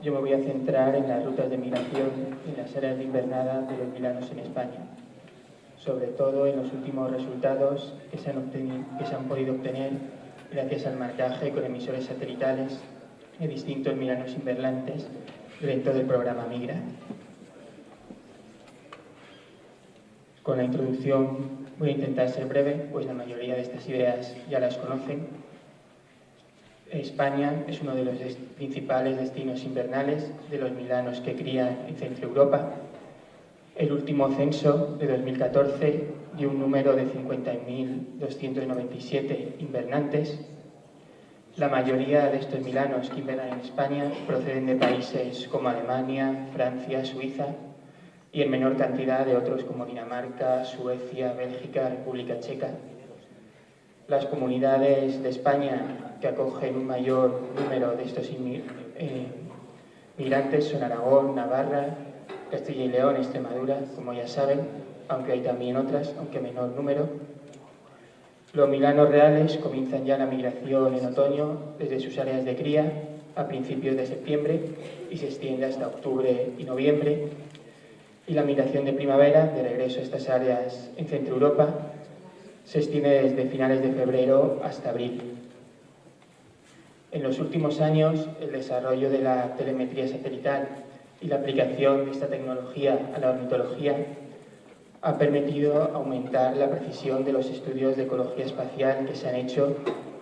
yo me voy a centrar en las rutas de migración y en las áreas de invernada de los milanos en España, sobre todo en los últimos resultados que se han podido obtener gracias al marcaje con emisores satelitales de distintos milanos inverlantes dentro del programa Migra. Con la introducción voy a intentar ser breve, pues la mayoría de estas ideas ya las conocen. España es uno de los principales destinos invernales de los milanos que crían en Centro Europa. El último censo de 2014 dio un número de 50.297 invernantes. La mayoría de estos milanos que invernan en España proceden de países como Alemania, Francia, Suiza y en menor cantidad de otros como Dinamarca, Suecia, Bélgica, República Checa. Las comunidades de España que acogen un mayor número de estos migrantes son Aragón, Navarra, Castilla y León, Extremadura, como ya saben, aunque hay también otras, aunque menor número. Los milanos reales comienzan ya la migración en otoño desde sus áreas de cría a principios de septiembre y se extiende hasta octubre y noviembre. Y la migración de primavera, de regreso a estas áreas en Centro Europa, se extiende desde finales de febrero hasta abril. En los últimos años, el desarrollo de la telemetría satelital y la aplicación de esta tecnología a la ornitología ha permitido aumentar la precisión de los estudios de ecología espacial que se han hecho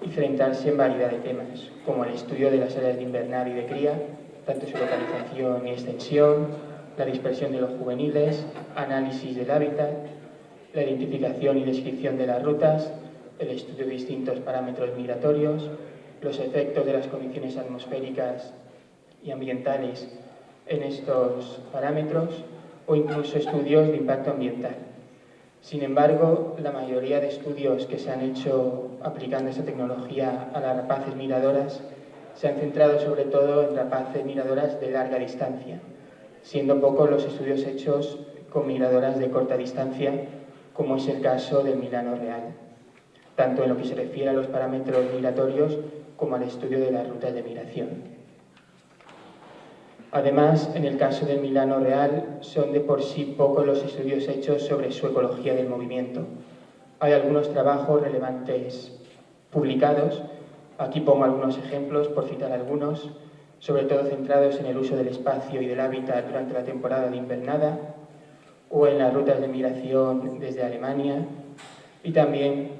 y centrarse en variedad de temas, como el estudio de las áreas de invernada y de cría, tanto su localización y extensión, la dispersión de los juveniles, análisis del hábitat, la identificación y descripción de las rutas, el estudio de distintos parámetros migratorios, los efectos de las condiciones atmosféricas y ambientales en estos parámetros o incluso estudios de impacto ambiental. Sin embargo, la mayoría de estudios que se han hecho aplicando esta tecnología a las rapaces migradoras se han centrado sobre todo en rapaces migradoras de larga distancia, siendo pocos los estudios hechos con migradoras de corta distancia, como es el caso del milano real, tanto en lo que se refiere a los parámetros migratorios como al estudio de las rutas de migración. Además, en el caso del milano real, son de por sí pocos los estudios hechos sobre su ecología del movimiento. Hay algunos trabajos relevantes publicados, aquí pongo algunos ejemplos por citar algunos, sobre todo centrados en el uso del espacio y del hábitat durante la temporada de invernada, o en las rutas de migración desde Alemania, y también,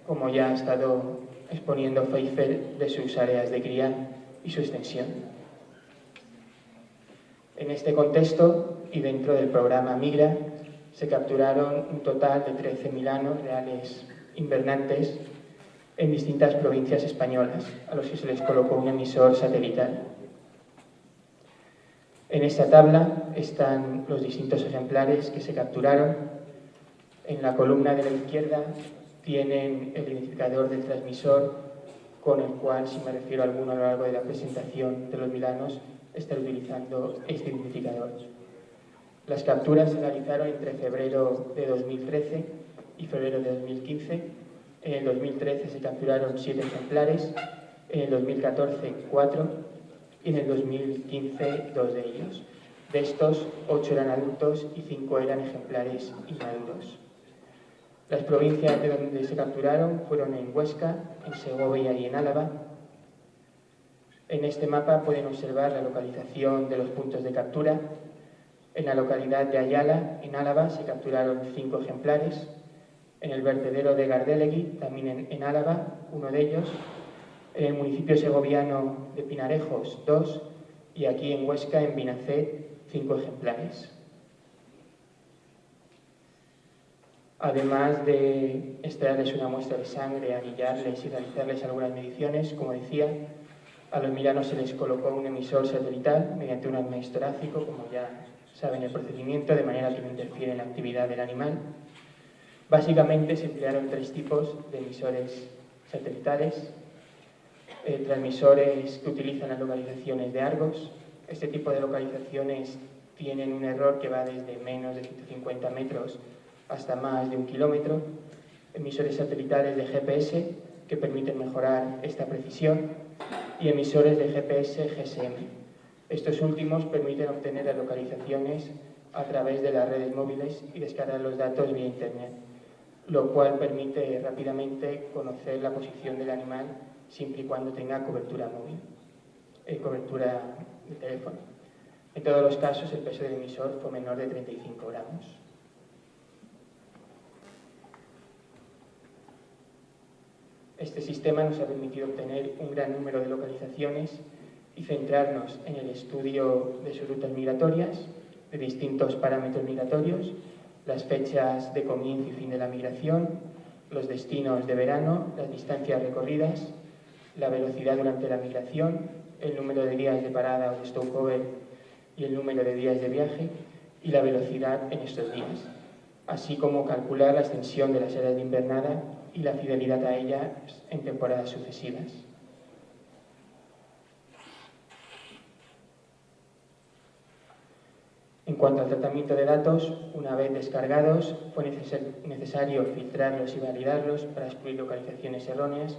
como ya ha estado exponiendo Pfeiffer, de sus áreas de cría y su extensión. En este contexto, y dentro del programa Migra, se capturaron un total de 13 milanos reales invernantes en distintas provincias españolas, a los que se les colocó un emisor satelital. En esta tabla están los distintos ejemplares que se capturaron. En la columna de la izquierda tienen el identificador del transmisor, con el cual, si me refiero a alguno a lo largo de la presentación de los milanos, estaré utilizando este identificador. Las capturas se realizaron entre febrero de 2013 y febrero de 2015. En el 2013 se capturaron 7 ejemplares, en el 2014 4 y en el 2015 2 de ellos. De estos, 8 eran adultos y 5 eran ejemplares inmaduros. Las provincias de donde se capturaron fueron en Huesca, en Segovia y en Álava. En este mapa pueden observar la localización de los puntos de captura. En la localidad de Ayala, en Álava, se capturaron 5 ejemplares. En el vertedero de Gardelegui, también en Álava, 1 de ellos. En el municipio segoviano de Pinarejos, 2. Y aquí en Huesca, en Binacet, 5 ejemplares. Además de extraerles una muestra de sangre, anillarles y realizarles algunas mediciones, como decía, a los milanos se les colocó un emisor satelital mediante un arnés torácico, como ya saben el procedimiento, de manera que no interfiere en la actividad del animal. Básicamente se emplearon 3 tipos de emisores satelitales. Transmisores que utilizan las localizaciones de Argos. Este tipo de localizaciones tienen un error que va desde menos de 150 metros hasta más de 1 kilómetro. Emisores satelitales de GPS que permiten mejorar esta precisión y emisores de GPS GSM. Estos últimos permiten obtener las localizaciones a través de las redes móviles y descargar los datos vía Internet, lo cual permite rápidamente conocer la posición del animal siempre y cuando tenga cobertura móvil, cobertura de teléfono. En todos los casos, el peso del emisor fue menor de 35 gramos. Este sistema nos ha permitido obtener un gran número de localizaciones y centrarnos en el estudio de sus rutas migratorias, de distintos parámetros migratorios, las fechas de comienzo y fin de la migración, los destinos de verano, las distancias recorridas, la velocidad durante la migración, el número de días de parada o de stopover y el número de días de viaje y la velocidad en estos días, así como calcular la extensión de las áreas de invernada y la fidelidad a ellas en temporadas sucesivas. En cuanto al tratamiento de datos, una vez descargados, fue necesario filtrarlos y validarlos para excluir localizaciones erróneas,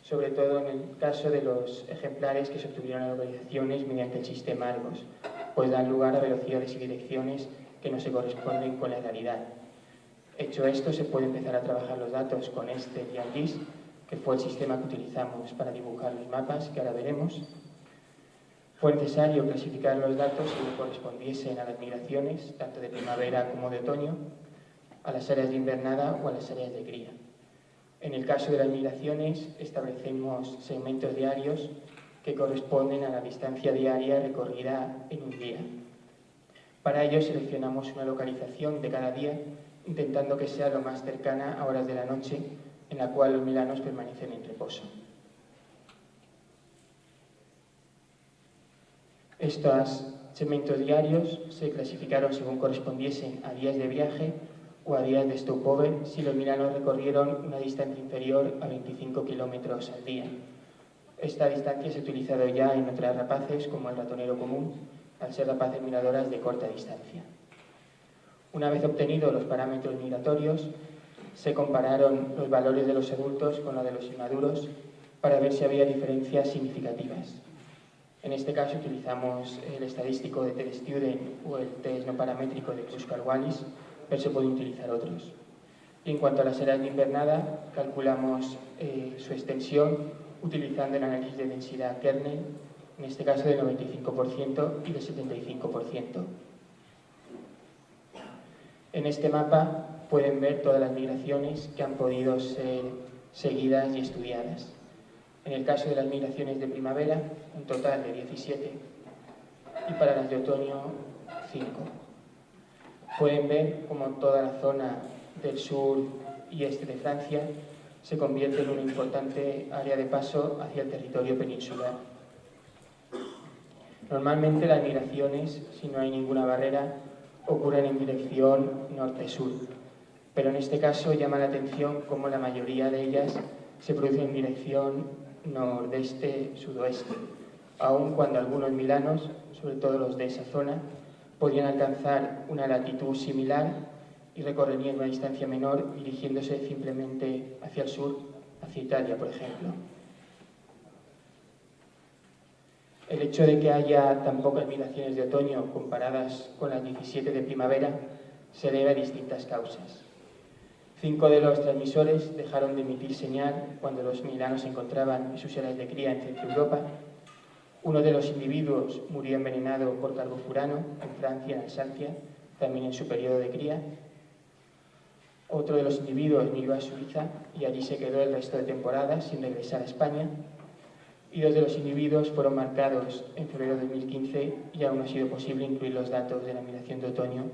sobre todo en el caso de los ejemplares que se obtuvieron las localizaciones mediante el sistema Argos, pues dan lugar a velocidades y direcciones que no se corresponden con la realidad. Hecho esto, se puede empezar a trabajar los datos con este GIS, que fue el sistema que utilizamos para dibujar los mapas, que ahora veremos. Fue necesario clasificar los datos que correspondiesen a las migraciones, tanto de primavera como de otoño, a las áreas de invernada o a las áreas de cría. En el caso de las migraciones, establecemos segmentos diarios que corresponden a la distancia diaria recorrida en un día. Para ello, seleccionamos una localización de cada día, intentando que sea lo más cercana a horas de la noche, en la cual los milanos permanecen en reposo. Estos segmentos diarios se clasificaron según correspondiesen a días de viaje o a días de stopover si los milanos recorrieron una distancia inferior a 25 kilómetros al día. Esta distancia se ha utilizado ya en otras rapaces, como el ratonero común, al ser rapaces migradoras de corta distancia. Una vez obtenidos los parámetros migratorios, se compararon los valores de los adultos con los de los inmaduros para ver si había diferencias significativas. En este caso utilizamos el estadístico de TestStudent o el test no paramétrico de Kruskal-Wallis, pero se pueden utilizar otros. Y en cuanto a las áreas de invernada, calculamos su extensión utilizando el análisis de densidad kernel, en este caso del 95% y del 75%. En este mapa pueden ver todas las migraciones que han podido ser seguidas y estudiadas. En el caso de las migraciones de primavera, un total de 17, y para las de otoño, 5. Pueden ver cómo toda la zona del sur y este de Francia se convierte en una importante área de paso hacia el territorio peninsular. Normalmente las migraciones, si no hay ninguna barrera, ocurren en dirección norte-sur, pero en este caso llama la atención cómo la mayoría de ellas se producen en dirección nordeste-sudoeste, aun cuando algunos milanos, sobre todo los de esa zona, podían alcanzar una latitud similar y recorrerían una distancia menor dirigiéndose simplemente hacia el sur, hacia Italia, por ejemplo. El hecho de que haya tan pocas migraciones de otoño comparadas con las 17 de primavera se debe a distintas causas. 5 de los transmisores dejaron de emitir señal cuando los milanos se encontraban en sus áreas de cría en Centro Europa. Uno de los individuos murió envenenado por carbofurano en Francia, en Alsacia, también en su periodo de cría. Otro de los individuos migró a Suiza y allí se quedó el resto de temporada sin regresar a España. Y 2 de los individuos fueron marcados en febrero de 2015 y aún no ha sido posible incluir los datos de la migración de otoño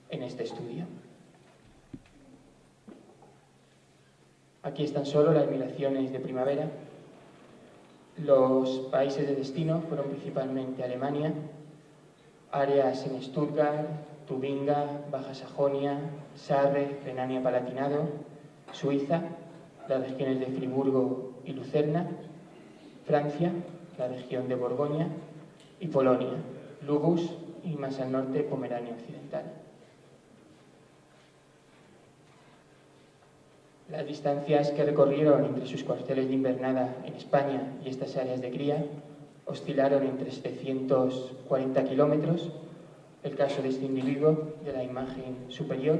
en este estudio. Aquí están solo las migraciones de primavera. Los países de destino fueron principalmente Alemania, áreas en Stuttgart, Tubinga, Baja Sajonia, Sarre, Renania-Palatinado, Suiza, las regiones de Friburgo y Lucerna, Francia, la región de Borgoña, y Polonia, Lugus y más al norte Pomerania Occidental. Las distancias que recorrieron entre sus cuarteles de invernada en España y estas áreas de cría oscilaron entre 740 kilómetros, el caso de este individuo de la imagen superior,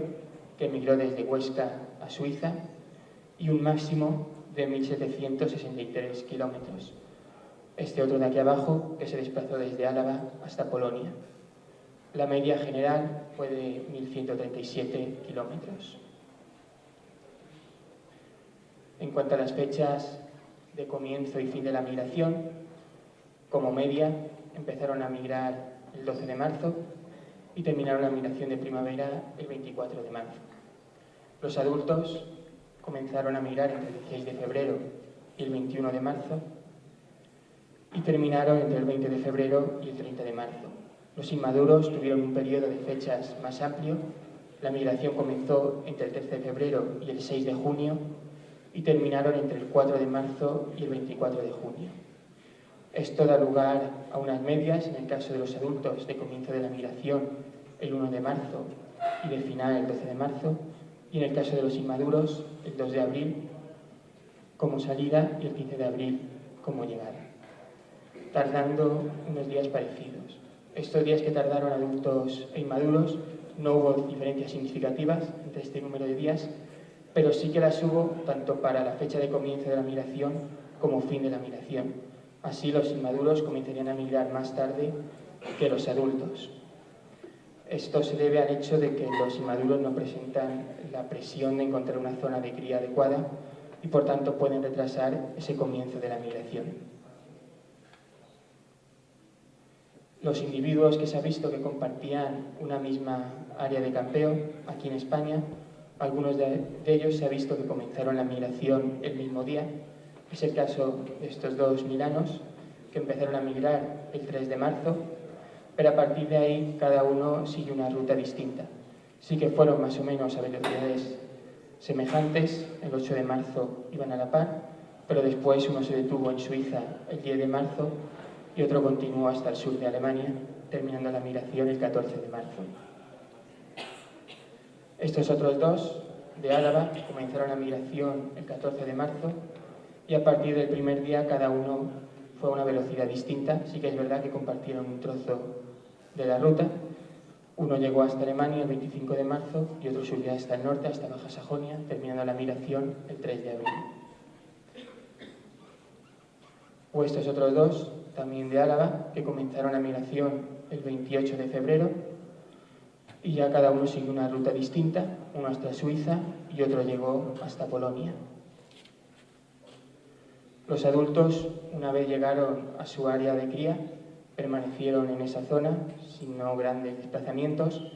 que emigró desde Huesca a Suiza, y un máximo de 1.763 kilómetros. Este otro de aquí abajo, que se desplazó desde Álava hasta Polonia. La media general fue de 1.137 kilómetros. En cuanto a las fechas de comienzo y fin de la migración, como media empezaron a migrar el 12 de marzo y terminaron la migración de primavera el 24 de marzo. Los adultos comenzaron a migrar entre el 16 de febrero y el 21 de marzo y terminaron entre el 20 de febrero y el 30 de marzo. Los inmaduros tuvieron un periodo de fechas más amplio. La migración comenzó entre el 13 de febrero y el 6 de junio y terminaron entre el 4 de marzo y el 24 de junio. Esto da lugar a unas medias, en el caso de los adultos, de comienzo de la migración el 1 de marzo y de final el 12 de marzo, y en el caso de los inmaduros el 2 de abril como salida y el 15 de abril como llegada, tardando unos días parecidos. Estos días que tardaron adultos e inmaduros no hubo diferencias significativas entre este número de días, pero sí que las hubo tanto para la fecha de comienzo de la migración como fin de la migración. Así los inmaduros comenzarían a migrar más tarde que los adultos. Esto se debe al hecho de que los inmaduros no presentan la presión de encontrar una zona de cría adecuada y por tanto pueden retrasar ese comienzo de la migración. Los individuos que se ha visto que compartían una misma área de campeo aquí en España, algunos de ellos se ha visto que comenzaron la migración el mismo día. Es el caso de estos dos milanos que empezaron a migrar el 3 de marzo, pero a partir de ahí cada uno sigue una ruta distinta. Sí que fueron más o menos a velocidades semejantes, el 8 de marzo iban a la par, pero después uno se detuvo en Suiza el 10 de marzo y otro continuó hasta el sur de Alemania, terminando la migración el 14 de marzo. Estos otros dos, de Álava, comenzaron la migración el 14 de marzo y a partir del primer día cada uno fue a una velocidad distinta. Sí que es verdad que compartieron un trozo de la ruta. Uno llegó hasta Alemania el 25 de marzo y otro subió hasta el norte, hasta Baja Sajonia, terminando la migración el 3 de abril. O estos otros dos, también de Álava, que comenzaron la migración el 28 de febrero y ya cada uno siguió una ruta distinta, uno hasta Suiza y otro llegó hasta Polonia. Los adultos, una vez llegaron a su área de cría, permanecieron en esa zona sin no grandes desplazamientos,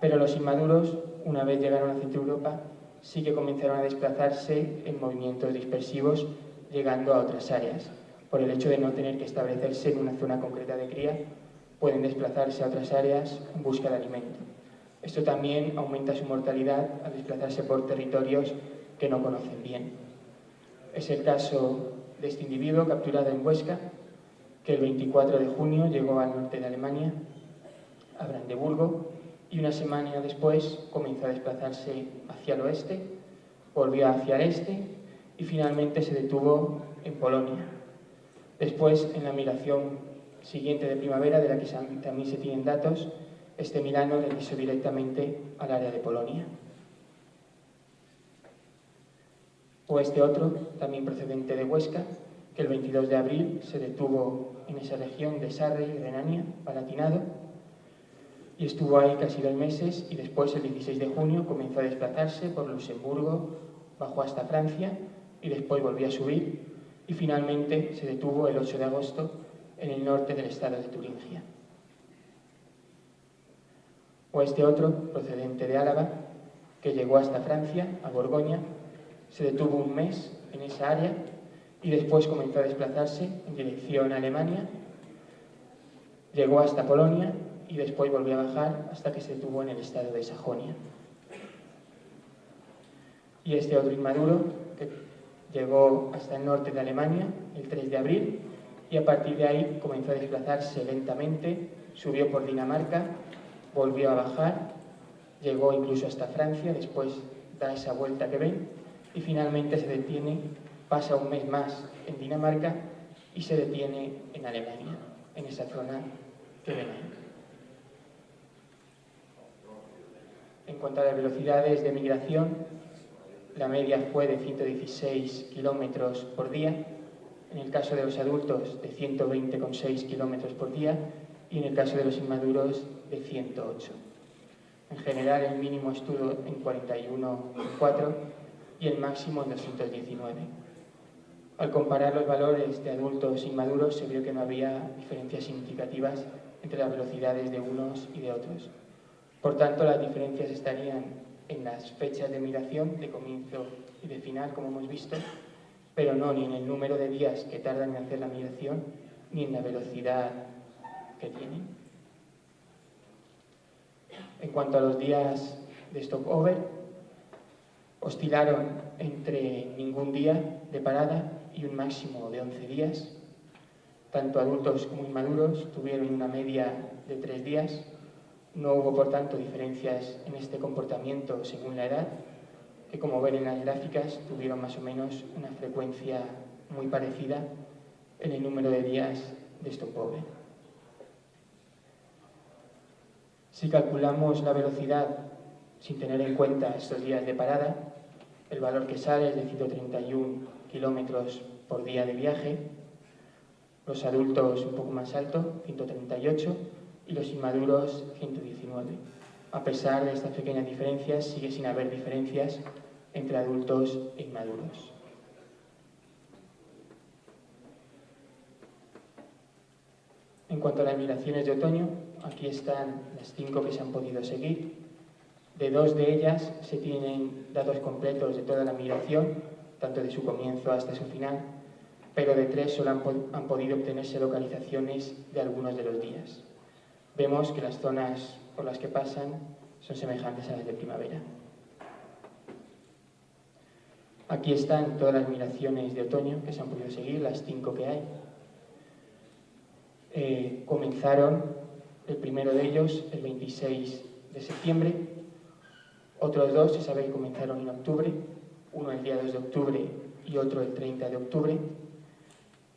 pero los inmaduros, una vez llegaron a Centro Europa, sí que comenzaron a desplazarse en movimientos dispersivos, llegando a otras áreas. Por el hecho de no tener que establecerse en una zona concreta de cría, pueden desplazarse a otras áreas en busca de alimento. Esto también aumenta su mortalidad al desplazarse por territorios que no conocen bien. Es el caso de este individuo capturado en Huesca, que el 24 de junio llegó al norte de Alemania, a Brandeburgo, y una semana después comenzó a desplazarse hacia el oeste, volvió hacia el este y finalmente se detuvo en Polonia. Después, en la migración siguiente de primavera, de la que también se tienen datos, este milano regresó directamente al área de Polonia. O este otro, también procedente de Huesca, que el 22 de abril se detuvo en esa región de Sarre y Renania, Palatinado, y estuvo ahí casi 2 meses y después, el 16 de junio, comenzó a desplazarse por Luxemburgo, bajó hasta Francia y después volvió a subir y finalmente se detuvo el 8 de agosto en el norte del estado de Turingia. O este otro, procedente de Álava, que llegó hasta Francia, a Borgoña, se detuvo 1 mes en esa área y después comenzó a desplazarse en dirección a Alemania, llegó hasta Polonia y después volvió a bajar hasta que se detuvo en el estado de Sajonia. Y este otro inmaduro, que llegó hasta el norte de Alemania el 3 de abril y a partir de ahí comenzó a desplazarse lentamente, subió por Dinamarca, volvió a bajar, llegó incluso hasta Francia, después da esa vuelta que ven y finalmente se detiene, pasa 1 mes más en Dinamarca y se detiene en Alemania, en esa zona que ven ahí. En cuanto a las velocidades de migración, la media fue de 116 kilómetros por día, en el caso de los adultos de 120,6 kilómetros por día y en el caso de los inmaduros de 108. En general, el mínimo estuvo en 41,4 y el máximo en 219. Al comparar los valores de adultos e inmaduros, se vio que no había diferencias significativas entre las velocidades de unos y de otros. Por tanto, las diferencias estarían en las fechas de migración, de comienzo y de final, como hemos visto, pero no ni en el número de días que tardan en hacer la migración, ni en la velocidad que tienen. En cuanto a los días de stopover, oscilaron entre ningún día de parada y un máximo de 11 días. Tanto adultos como inmaduros tuvieron una media de 3 días. No hubo, por tanto, diferencias en este comportamiento según la edad, que, como ven en las gráficas, tuvieron más o menos una frecuencia muy parecida en el número de días de stopover. Si calculamos la velocidad sin tener en cuenta estos días de parada, el valor que sale es de 131 kilómetros por día de viaje, los adultos un poco más alto, 138, y los inmaduros 119. A pesar de estas pequeñas diferencias, sigue sin haber diferencias entre adultos e inmaduros. En cuanto a las migraciones de otoño, aquí están las 5 que se han podido seguir. De 2 de ellas se tienen datos completos de toda la migración, tanto de su comienzo hasta su final, pero de 3 solo han podido obtenerse localizaciones de algunos de los días. Vemos que las zonas por las que pasan son semejantes a las de primavera. Aquí están todas las migraciones de otoño que se han podido seguir, las 5 que hay. Comenzaron el primero de ellos el 26 de septiembre, otros 2 se sabe que comenzaron en octubre, uno el día 2 de octubre y otro el 30 de octubre,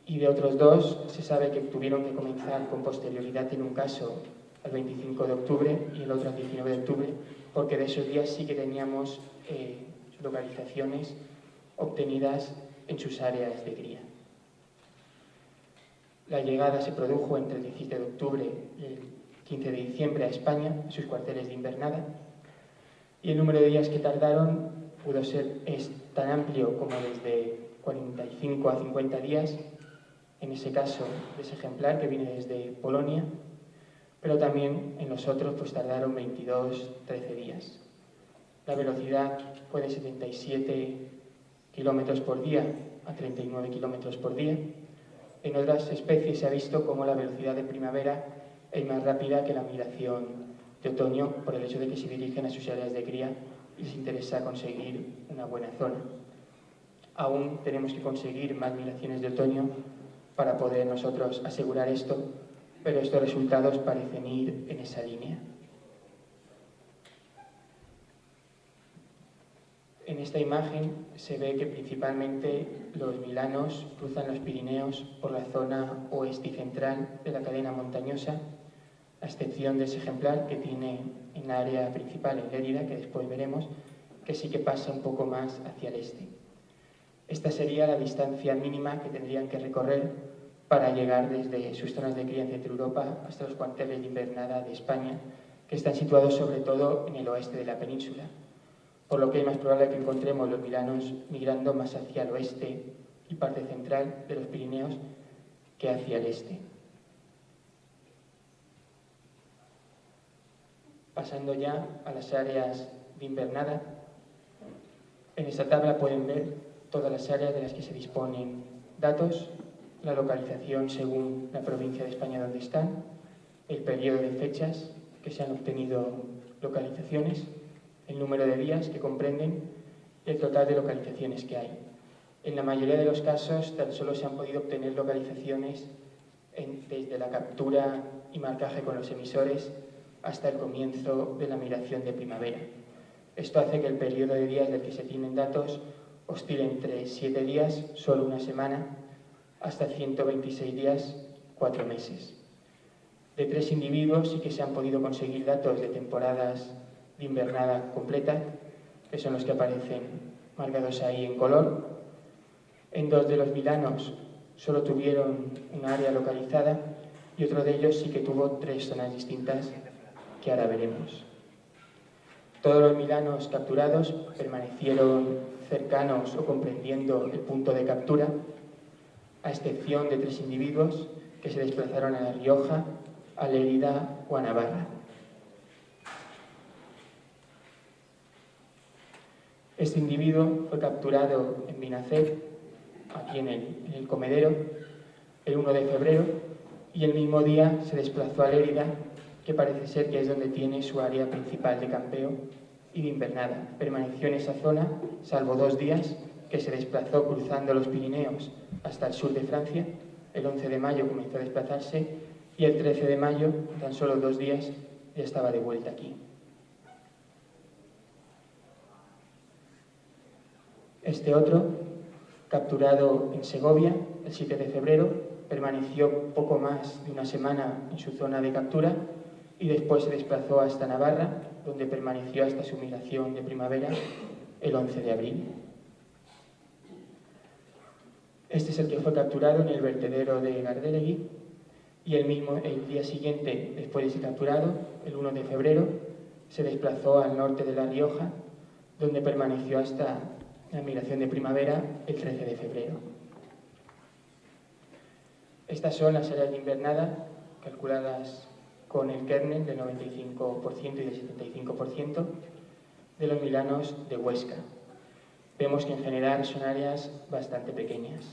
y de otros 2 se sabe que tuvieron que comenzar con posterioridad, en un caso al 25 de octubre y el otro al 19 de octubre, porque de esos días sí que teníamos localizaciones obtenidas en sus áreas de cría. La llegada se produjo entre el 17 de octubre y el 15 de diciembre a España, en sus cuarteles de invernada, y el número de días que tardaron es tan amplio como desde 45 a 50 días, en ese caso de ese ejemplar que viene desde Polonia, pero también en los otros pues tardaron 22-13 días. La velocidad fue de 77 kilómetros por día a 39 kilómetros por día. En otras especies se ha visto como la velocidad de primavera es más rápida que la migración de otoño, por el hecho de que se dirigen a sus áreas de cría y les interesa conseguir una buena zona. Aún tenemos que conseguir más migraciones de otoño para poder nosotros asegurar esto, pero estos resultados parecen ir en esa línea. En esta imagen se ve que principalmente los milanos cruzan los Pirineos por la zona oeste y central de la cadena montañosa, a excepción de ese ejemplar que tiene en la área principal, en Lérida, que después veremos, que sí que pasa un poco más hacia el este. Esta sería la distancia mínima que tendrían que recorrer para llegar desde sus zonas de cría en Centro Europa hasta los cuarteles de invernada de España, que están situados sobre todo en el oeste de la península, por lo que es más probable que encontremos los milanos migrando más hacia el oeste y parte central de los Pirineos que hacia el este. Pasando ya a las áreas de invernada, en esta tabla pueden ver todas las áreas de las que se disponen datos, la localización según la provincia de España donde están, el periodo de fechas que se han obtenido localizaciones, el número de días que comprenden y el total de localizaciones que hay. En la mayoría de los casos tan solo se han podido obtener localizaciones desde la captura y marcaje con los emisores hasta el comienzo de la migración de primavera. Esto hace que el periodo de días del que se tienen datos oscile entre 7 días, solo una semana, hasta 126 días, 4 meses. De 3 individuos sí que se han podido conseguir datos de temporadas de invernada completa, que son los que aparecen marcados ahí en color. En 2 de los milanos solo tuvieron un área localizada y otro de ellos sí que tuvo 3 zonas distintas que ahora veremos. Todos los milanos capturados permanecieron cercanos o comprendiendo el punto de captura, a excepción de 3 individuos que se desplazaron a La Rioja, a Lérida o a Navarra. Este individuo fue capturado en Vinacer, aquí en el comedero, el 1 de febrero, y el mismo día se desplazó a Lérida, que parece ser que es donde tiene su área principal de campeo y de invernada. Permaneció en esa zona, salvo 2 días, que se desplazó cruzando los Pirineos hasta el sur de Francia. El 11 de mayo comenzó a desplazarse y el 13 de mayo, tan solo 2 días, ya estaba de vuelta aquí. Este otro, capturado en Segovia el 7 de febrero, permaneció poco más de una semana en su zona de captura y después se desplazó hasta Navarra, donde permaneció hasta su migración de primavera el 11 de abril. Este es el que fue capturado en el vertedero de Gardelegui y el día siguiente, después de ser capturado, el 1 de febrero, se desplazó al norte de La Rioja, donde permaneció hasta la migración de primavera el 13 de febrero. Estas son las áreas de invernada calculadas con el kernel del 95% y del 75% de los milanos de Huesca. Vemos que en general son áreas bastante pequeñas.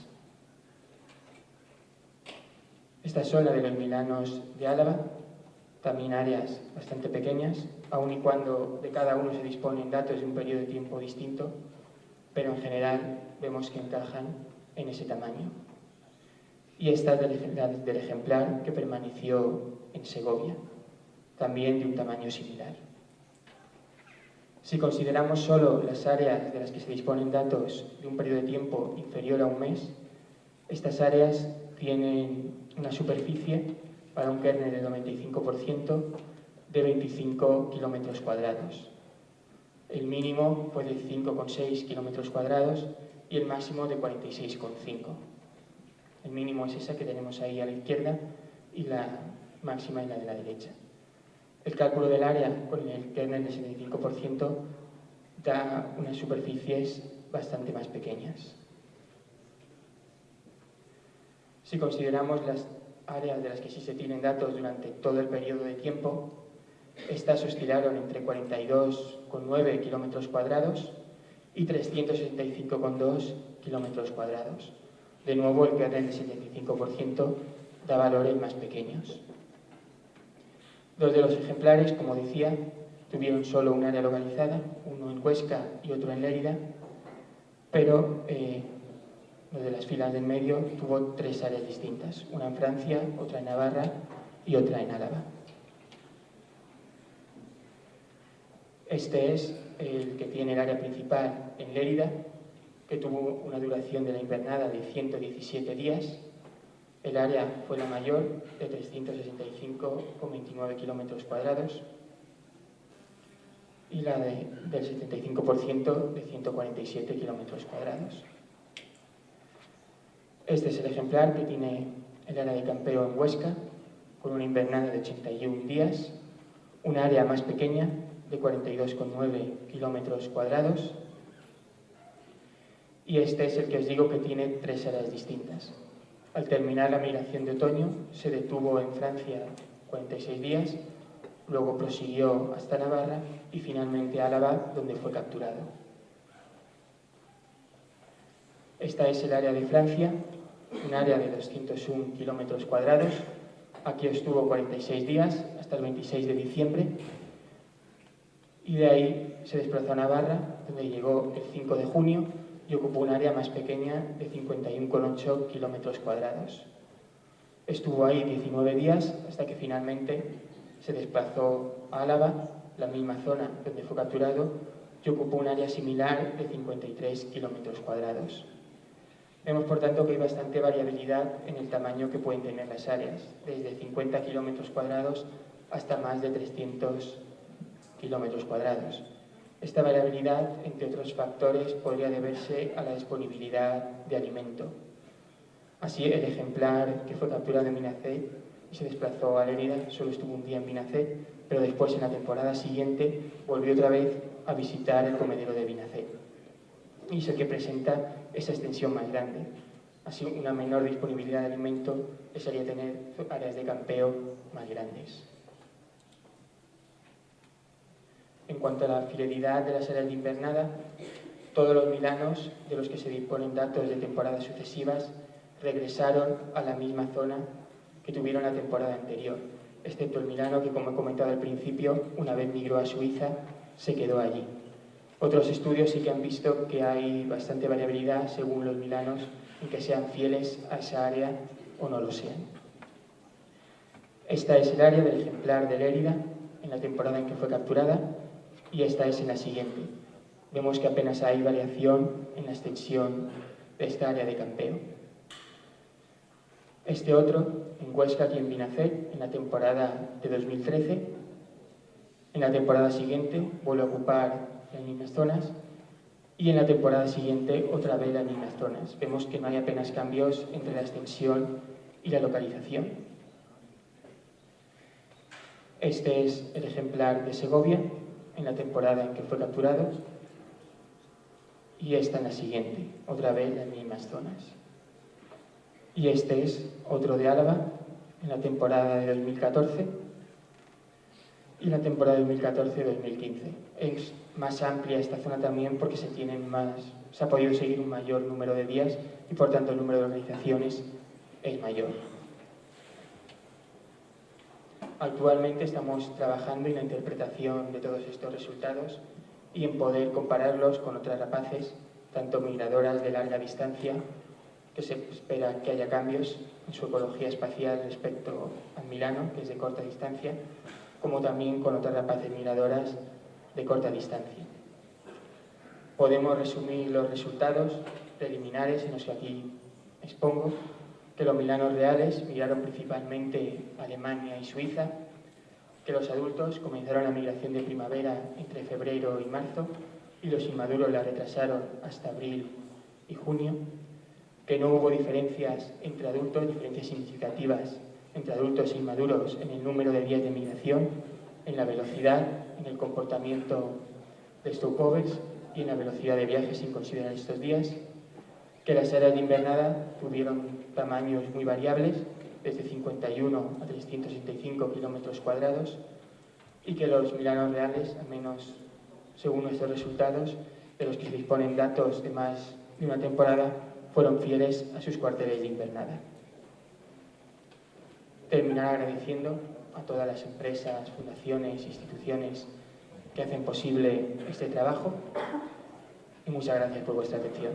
Estas son las de los milanos de Álava, también áreas bastante pequeñas, aun y cuando de cada uno se disponen datos de un periodo de tiempo distinto, pero en general vemos que encajan en ese tamaño. Y esta es del ejemplar que permaneció en Segovia, también de un tamaño similar. Si consideramos solo las áreas de las que se disponen datos de un periodo de tiempo inferior a un mes, estas áreas tienen una superficie para un kernel del 95% de 25 kilómetros cuadrados. El mínimo fue de 5,6 kilómetros cuadrados y el máximo de 46,5. El mínimo es esa que tenemos ahí a la izquierda y la máxima es la de la derecha. El cálculo del área con el kernel del 75% da unas superficies bastante más pequeñas. Si consideramos las áreas de las que sí se tienen datos durante todo el periodo de tiempo, estas oscilaron entre 42,9 kilómetros cuadrados y 365,2 kilómetros cuadrados. De nuevo, el kernel del 75% da valores más pequeños. 2 de los ejemplares, como decía, tuvieron solo un área localizada, uno en Huesca y otro en Lérida, pero lo de las filas del medio tuvo 3 áreas distintas, una en Francia, otra en Navarra y otra en Álava. Este es el que tiene el área principal en Lérida, que tuvo una duración de la invernada de 117 días. El área fue la mayor, de 365,29 kilómetros cuadrados, y la del 75% de 147 kilómetros cuadrados. Este es el ejemplar que tiene el área de campeo en Huesca, con una invernada de 81 días, una área más pequeña de 42,9 kilómetros cuadrados, y este es el que os digo que tiene 3 áreas distintas. Al terminar la migración de otoño, se detuvo en Francia 46 días, luego prosiguió hasta Navarra y finalmente a Álava, donde fue capturado. Esta es el área de Francia, un área de 201 kilómetros cuadrados. Aquí estuvo 46 días, hasta el 26 de diciembre, y de ahí se desplazó a Navarra, donde llegó el 5 de junio y ocupó un área más pequeña de 51,8 kilómetros cuadrados. Estuvo ahí 19 días hasta que finalmente se desplazó a Álava, la misma zona donde fue capturado, y ocupó un área similar de 53 kilómetros cuadrados. Vemos, por tanto, que hay bastante variabilidad en el tamaño que pueden tener las áreas, desde 50 kilómetros cuadrados hasta más de 300 kilómetros cuadrados. Esta variabilidad, entre otros factores, podría deberse a la disponibilidad de alimento. Así, el ejemplar que fue capturado en Minacet y se desplazó a Lérida solo estuvo un día en Minacet, pero después, en la temporada siguiente, volvió otra vez a visitar el comedero de Minacet. Y es el que presenta esa extensión más grande. Así, una menor disponibilidad de alimento les haría tener áreas de campeo más grandes. En cuanto a la fidelidad de las áreas de invernada, todos los milanos de los que se disponen datos de temporadas sucesivas regresaron a la misma zona que tuvieron la temporada anterior, excepto el milano que, como he comentado al principio, una vez migró a Suiza, se quedó allí. Otros estudios sí que han visto que hay bastante variabilidad según los milanos en que sean fieles a esa área o no lo sean. Esta es el área del ejemplar de Lérida en la temporada en que fue capturada y esta es en la siguiente. Vemos que apenas hay variación en la extensión de esta área de campeo. Este otro, en Huesca y en Minacet, en la temporada de 2013. En la temporada siguiente vuelve a ocupar las mismas zonas y en la temporada siguiente otra vez las mismas zonas. Vemos que no hay apenas cambios entre la extensión y la localización. Este es el ejemplar de Segovia en la temporada en que fue capturado y esta en la siguiente, otra vez las mismas zonas. Y este es otro de Álava en la temporada de 2014 y la temporada de 2014-2015. Es más amplia esta zona también porque se ha podido seguir un mayor número de días y por tanto el número de organizaciones es mayor. Actualmente estamos trabajando en la interpretación de todos estos resultados y en poder compararlos con otras rapaces, tanto migradoras de larga distancia, que se espera que haya cambios en su ecología espacial respecto al milano, que es de corta distancia, como también con otras rapaces migradoras de corta distancia. Podemos resumir los resultados preliminares en los que aquí expongo, que los milanos reales migraron principalmente a Alemania y Suiza, que los adultos comenzaron la migración de primavera entre febrero y marzo y los inmaduros la retrasaron hasta abril y junio, que no hubo diferencias entre adultos, diferencias significativas entre adultos e inmaduros en el número de días de migración, en la velocidad, en el comportamiento de stopovers y en la velocidad de viaje sin considerar estos días, que las áreas de invernada tuvieron tamaños muy variables, desde 51 a 365 kilómetros cuadrados, y que los milanos reales, al menos según estos resultados, de los que se disponen datos de más de una temporada, fueron fieles a sus cuarteles de invernada. Terminar agradeciendo a todas las empresas, fundaciones, instituciones que hacen posible este trabajo y muchas gracias por vuestra atención.